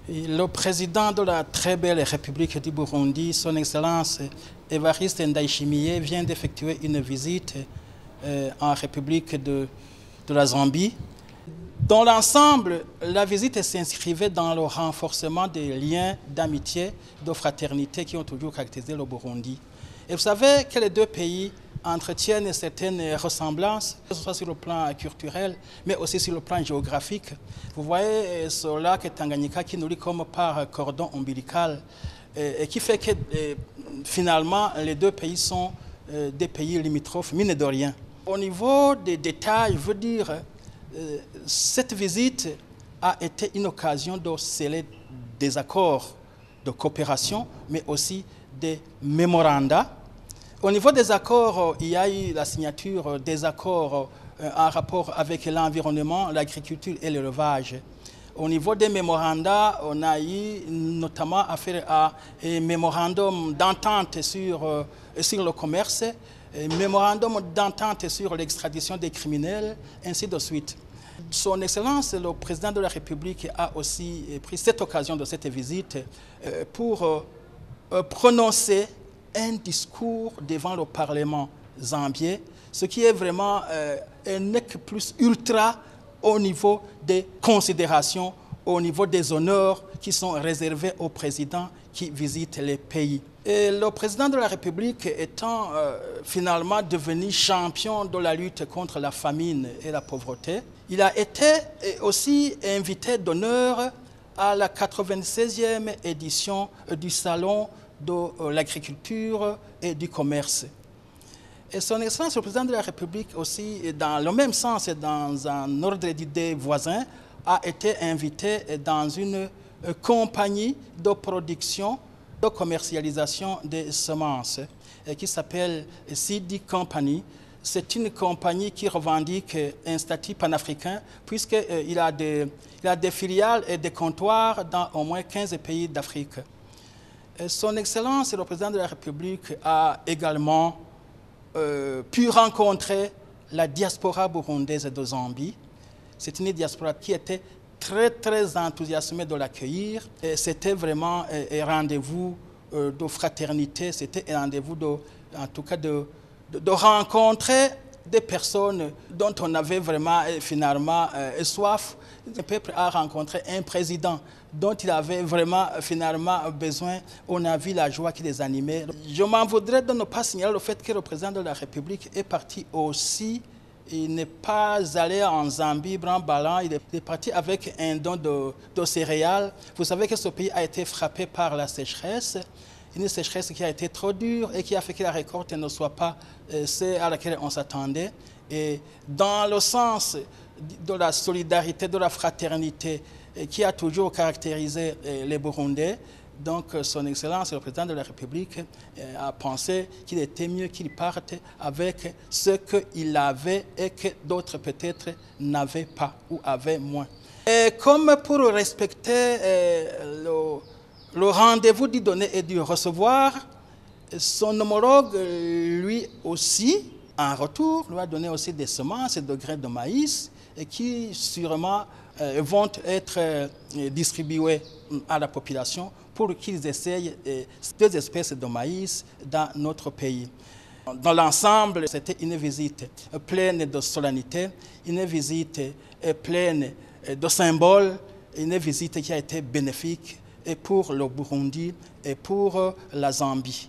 Le président de la très belle République du Burundi, son Excellence Evariste Ndayishimiye, vient d'effectuer une visite en République de la Zambie. Dans l'ensemble, la visite s'inscrivait dans le renforcement des liens d'amitié, de fraternité qui ont toujours caractérisé le Burundi. Et vous savez que les deux pays entretiennent certaines ressemblances, que ce soit sur le plan culturel, mais aussi sur le plan géographique. Vous voyez ce lac Tanganyika qui nous lie comme par cordon ombilical et qui fait que finalement les deux pays sont des pays limitrophes, mine de rien. Au niveau des détails, je veux dire, cette visite a été une occasion de sceller des accords de coopération, mais aussi des mémorandums. Au niveau des accords, il y a eu la signature des accords en rapport avec l'environnement, l'agriculture et l'élevage. Au niveau des mémorandums, on a eu notamment affaire à un mémorandum d'entente sur le commerce, un mémorandum d'entente sur l'extradition des criminels, ainsi de suite. Son Excellence, le président de la République, a aussi pris cette occasion de cette visite pour prononcer un discours devant le Parlement zambien, ce qui est vraiment un nec plus ultra au niveau des considérations, au niveau des honneurs qui sont réservés aux présidents qui visitent les pays. Et le président de la République étant finalement devenu champion de la lutte contre la famine et la pauvreté, il a été aussi invité d'honneur à la 96e édition du Salon de l'agriculture et du commerce. Et son Excellence, le président de la République aussi, dans le même sens et dans un ordre d'idées voisin, a été invité dans une compagnie de production, de commercialisation des semences qui s'appelle CD Company. C'est une compagnie qui revendique un statut panafricain puisqu'il a des filiales et des comptoirs dans au moins 15 pays d'Afrique. Son Excellence, le président de la République, a également pu rencontrer la diaspora burundaise de Zambie. C'est une diaspora qui était très enthousiasmée de l'accueillir. C'était vraiment un rendez-vous de fraternité, c'était un rendez-vous en tout cas de rencontrer des personnes dont on avait vraiment finalement soif. Le peuple a rencontré un président dont il avait vraiment finalement besoin. On a vu la joie qui les animait. Je m'en voudrais de ne pas signaler le fait que le président de la République est parti aussi. Il n'est pas allé en Zambie, blanc-ballant, il est parti avec un don de céréales. Vous savez que ce pays a été frappé par la sécheresse, une sécheresse qui a été trop dure et qui a fait que la récolte ne soit pas celle à laquelle on s'attendait. Et dans le sens de la solidarité, de la fraternité qui a toujours caractérisé les Burundais, donc son Excellence, le président de la République, a pensé qu'il était mieux qu'il parte avec ce qu'il avait et que d'autres peut-être n'avaient pas ou avaient moins. Et comme pour respecter le rendez-vous du donner et du recevoir, son homologue, lui aussi, en retour, lui a donné aussi des semences et de graines de maïs et qui sûrement vont être distribuées à la population pour qu'ils essayent deux espèces de maïs dans notre pays. Dans l'ensemble, c'était une visite pleine de solennité, une visite pleine de symboles, une visite qui a été bénéfique et pour le Burundi et pour la Zambie.